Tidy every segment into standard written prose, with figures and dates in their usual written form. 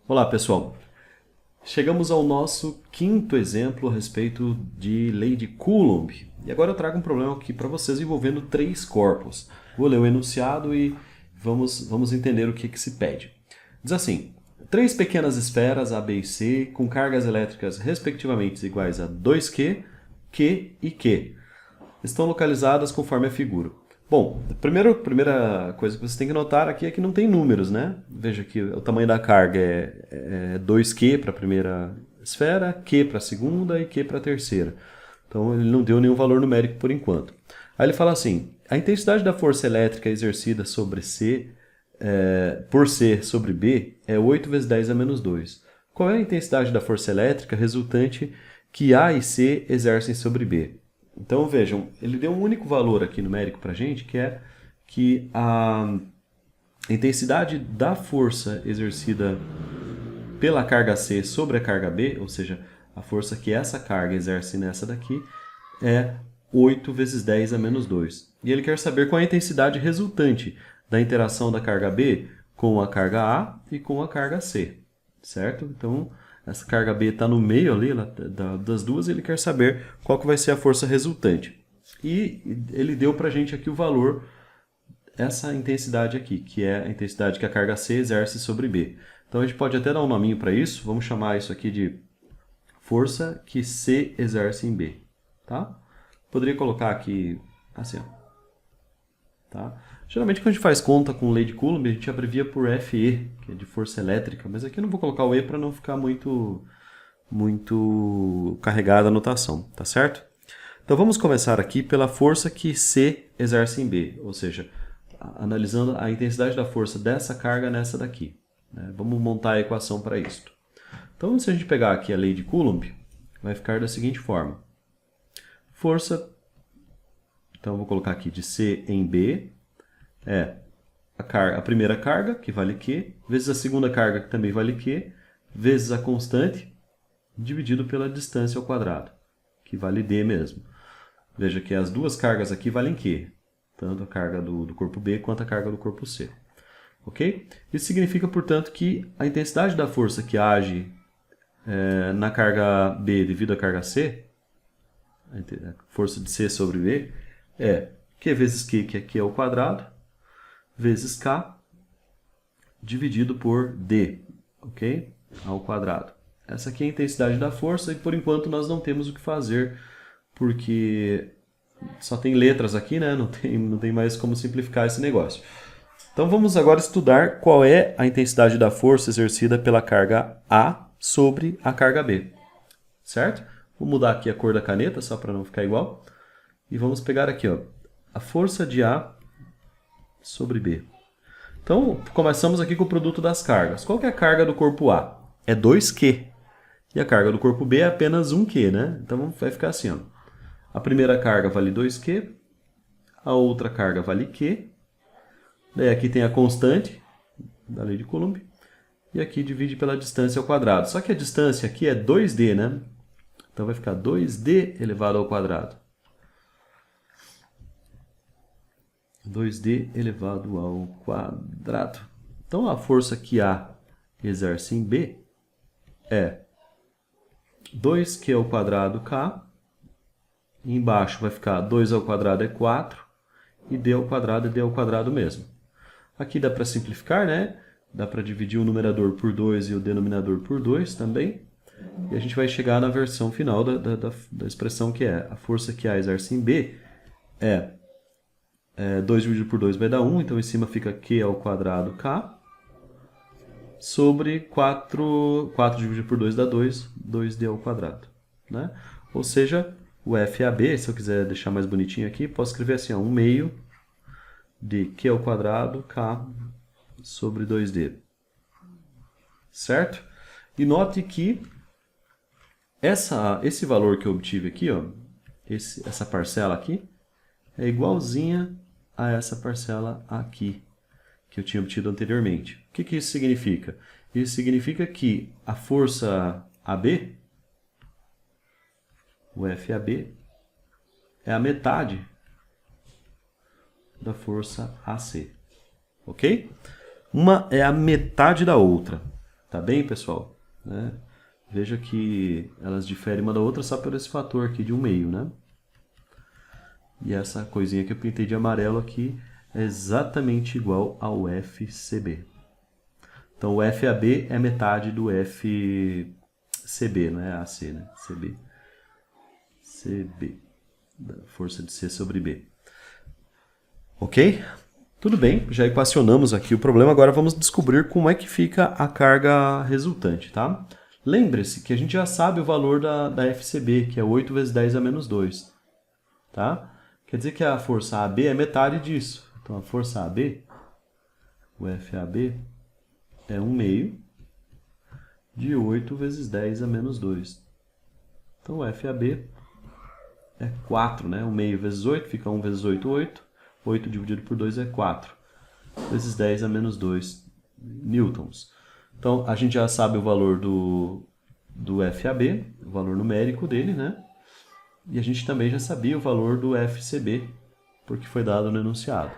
Olá, pessoal. Chegamos ao nosso quinto exemplo a respeito de lei de Coulomb. E agora eu trago um problema aqui para vocês envolvendo três corpos. Vou ler o enunciado e vamos entender o que se pede. Diz assim: três pequenas esferas A, B e C, com cargas elétricas respectivamente iguais a 2Q, Q e Q, estão localizadas conforme a figura. Bom, a primeira coisa que você tem que notar aqui é que não tem números, né? Veja que o tamanho da carga é 2Q para a primeira esfera, Q para a segunda e Q para a terceira. Então ele não deu nenhum valor numérico por enquanto. Aí ele fala assim: a intensidade da força elétrica exercida sobre C, por C sobre B é 8 vezes 10 a menos 2. Qual é a intensidade da força elétrica resultante que A e C exercem sobre B? Então vejam, ele deu um único valor aqui numérico para a gente, que é que a intensidade da força exercida pela carga C sobre a carga B, ou seja, a força que essa carga exerce nessa daqui, é 8 vezes 10 a menos 2. E ele quer saber qual é a intensidade resultante da interação da carga B com a carga A e com a carga C, certo? Então, essa carga B está no meio ali das duas e ele quer saber qual que vai ser a força resultante. E ele deu para a gente aqui o valor, essa intensidade aqui, que é a intensidade que a carga C exerce sobre B. Então a gente pode até dar um nominho para isso, vamos chamar isso aqui de força que C exerce em B. Tá? Poderia colocar aqui assim, ó. Tá? Geralmente quando a gente faz conta com lei de Coulomb, a gente abrevia por FE, que é de força elétrica, mas aqui eu não vou colocar o E para não ficar muito carregada a notação, tá certo? Então vamos começar aqui pela força que C exerce em B, ou seja, analisando a intensidade da força dessa carga nessa daqui. Né? Vamos montar a equação para isso. Então se a gente pegar aqui a lei de Coulomb, vai ficar da seguinte forma. Força, então eu vou colocar aqui de C em B, é a primeira carga, que vale Q, vezes a segunda carga, que também vale Q, vezes a constante, dividido pela distância ao quadrado, que vale D mesmo. Veja que as duas cargas aqui valem Q, tanto a carga do corpo B quanto a carga do corpo C. Ok? Isso significa, portanto, que a intensidade da força que age na carga B devido à carga C, a força de C sobre B, é Q vezes Q, que é Q ao quadrado, vezes K, dividido por D, ok? Ao quadrado. Essa aqui é a intensidade da força e, por enquanto, nós não temos o que fazer, porque só tem letras aqui, né? Não tem mais como simplificar esse negócio. Então, vamos agora estudar qual é a intensidade da força exercida pela carga A sobre a carga B, certo? Vou mudar aqui a cor da caneta, só para não ficar igual. E vamos pegar aqui, ó, a força de A sobre B. Então, começamos aqui com o produto das cargas. Qual que é a carga do corpo A? É 2Q. E a carga do corpo B é apenas 1Q, né? Então, vai ficar assim, ó. A primeira carga vale 2Q, a outra carga vale Q. Daí aqui tem a constante da lei de Coulomb. E aqui divide pela distância ao quadrado. Só que a distância aqui é 2D, né? Então vai ficar 2D elevado ao quadrado. 2D elevado ao quadrado. Então a força que A exerce em B é 2Q ao quadrado K. E embaixo vai ficar 2 ao quadrado é 4. E D ao quadrado é D ao quadrado mesmo. Aqui dá para simplificar, né? Dá para dividir o numerador por 2 e o denominador por 2 também. E a gente vai chegar na versão final da expressão que é a força que A exerce em B é 2 dividido por 2 vai dar 1, então em cima fica Q ao quadrado K, sobre 4 dividido por 2 dá 2, 2D ao quadrado. Né? Ou seja, o FAB, se eu quiser deixar mais bonitinho aqui, posso escrever assim, ó, 1 meio de Q ao quadrado K sobre 2D. Certo? E note que esse valor que eu obtive aqui, ó, essa parcela aqui, é igualzinha a essa parcela aqui, que eu tinha obtido anteriormente. O que isso significa? Isso significa que a força AB, o FAB, é a metade da força AC. Ok? Uma é a metade da outra. Tá bem, pessoal? Né? Veja que elas diferem uma da outra só por esse fator aqui de 1/2, né? E essa coisinha que eu pintei de amarelo aqui é exatamente igual ao FCB. Então, o FAB é metade do FCB, não é AC, né? CB. CB. Da força de C sobre B. Ok? Tudo bem, já equacionamos aqui o problema, agora vamos descobrir como é que fica a carga resultante, tá? Lembre-se que a gente já sabe o valor da FCB, que é 8 vezes 10 a menos 2, tá? Quer dizer que a força AB é metade disso. Então, a força AB, o FAB, é 1/2 de 8 vezes 10 a menos 2. Então, o FAB é 4, né? 1/2 vezes 8, fica 1 vezes 8, 8. 8 dividido por 2 é 4. Vezes 10 a menos 2 newtons. Então, a gente já sabe o valor do FAB, o valor numérico dele, né? E a gente também já sabia o valor do FCB, porque foi dado no enunciado.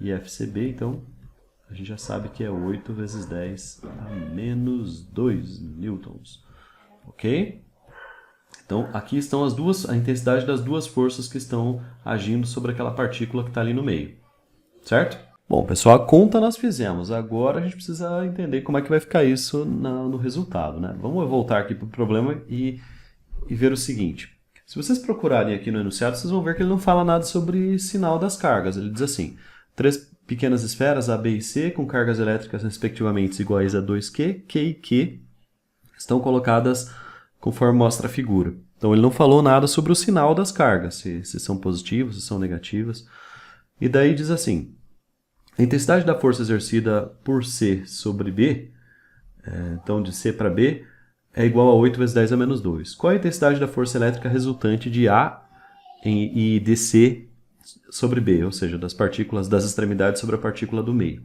E FCB, então, a gente já sabe que é 8 vezes 10 a menos 2 newtons. Ok? Então, aqui estão a intensidade das duas forças que estão agindo sobre aquela partícula que está ali no meio. Certo? Bom, pessoal, a conta nós fizemos. Agora a gente precisa entender como é que vai ficar isso no resultado, né? Vamos voltar aqui para o problema e ver o seguinte. Se vocês procurarem aqui no enunciado, vocês vão ver que ele não fala nada sobre sinal das cargas. Ele diz assim, 3 pequenas esferas, A, B e C, com cargas elétricas respectivamente iguais a 2Q, Q e Q, estão colocadas conforme mostra a figura. Então, ele não falou nada sobre o sinal das cargas, se são positivas, se são negativas. E daí diz assim, a intensidade da força exercida por C sobre B, então de C para B, é igual a 8 vezes 10 a menos 2. Qual é a intensidade da força elétrica resultante de A e de C sobre B, ou seja, das partículas das extremidades sobre a partícula do meio?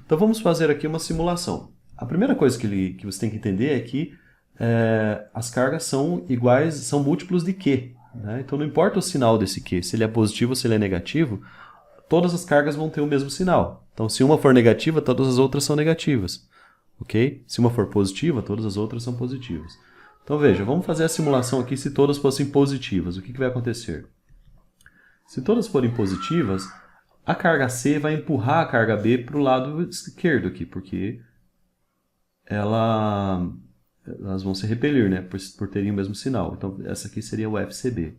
Então vamos fazer aqui uma simulação. A primeira coisa que você tem que entender é que as cargas são iguais, são múltiplos de Q, né? Então não importa o sinal desse Q, se ele é positivo ou se ele é negativo, todas as cargas vão ter o mesmo sinal. Então, se uma for negativa, todas as outras são negativas. Ok? Se uma for positiva, todas as outras são positivas. Então, veja, vamos fazer a simulação aqui se todas fossem positivas. O que vai acontecer? Se todas forem positivas, a carga C vai empurrar a carga B para o lado esquerdo aqui, porque elas vão se repelir, né? Por terem o mesmo sinal. Então, essa aqui seria o FCB.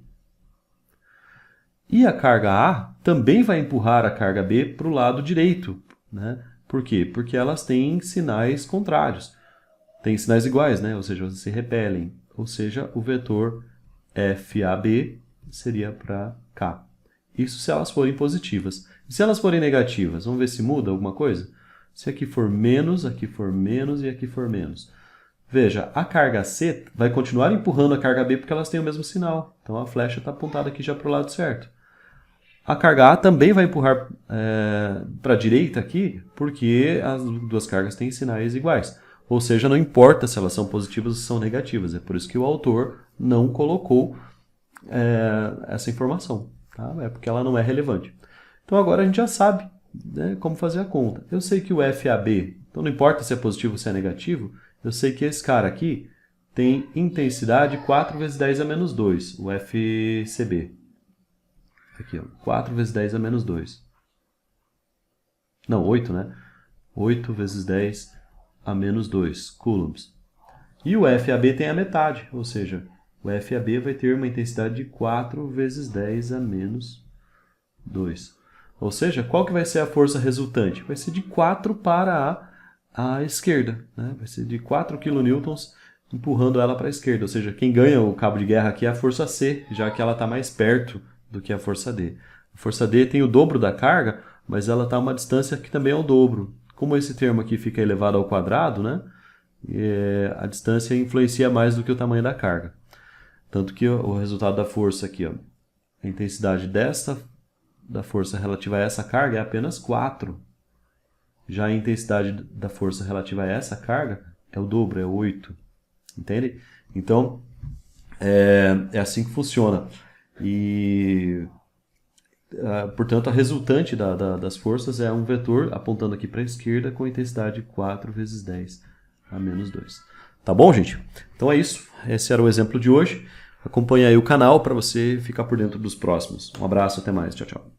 E a carga A também vai empurrar a carga B para o lado direito, né? Por quê? Porque elas têm sinais contrários. Têm sinais iguais, né? Ou seja, elas se repelem. Ou seja, o vetor FAB seria para cá. Isso se elas forem positivas. E se elas forem negativas? Vamos ver se muda alguma coisa? Se aqui for menos e aqui for menos. Veja, a carga C vai continuar empurrando a carga B porque elas têm o mesmo sinal. Então a flecha está apontada aqui já para o lado certo. A carga A também vai empurrar para a direita aqui, porque as duas cargas têm sinais iguais. Ou seja, não importa se elas são positivas ou são negativas. É por isso que o autor não colocou essa informação. Tá? É porque ela não é relevante. Então agora a gente já sabe, né, como fazer a conta. Eu sei que o FAB, então não importa se é positivo ou se é negativo, eu sei que esse cara aqui tem intensidade 4 vezes 10 a menos 2, o FCB. Aqui, ó, 4 vezes 10 a menos 2. Não, 8, né? 8 vezes 10 a menos 2 coulombs. E o FAB tem a metade, ou seja, o FAB vai ter uma intensidade de 4 vezes 10 a menos 2. Ou seja, qual que vai ser a força resultante? Vai ser de 4 para a esquerda, né? Vai ser de 4 kN empurrando ela para a esquerda. Ou seja, quem ganha o cabo de guerra aqui é a força C, já que ela está mais perto do que a força D. A força D tem o dobro da carga, mas ela está a uma distância que também é o dobro. Como esse termo aqui fica elevado ao quadrado, né? A distância influencia mais do que o tamanho da carga. Tanto que o resultado da força aqui, ó, a intensidade da força relativa a essa carga é apenas 4. Já a intensidade da força relativa a essa carga é o dobro, é 8. Entende? Então, é assim que funciona. E, portanto, a resultante das forças é um vetor apontando aqui para a esquerda com intensidade 4 vezes 10 a menos 2. Tá bom, gente? Então é isso. Esse era o exemplo de hoje. Acompanhe aí o canal para você ficar por dentro dos próximos. Um abraço, até mais. Tchau, tchau.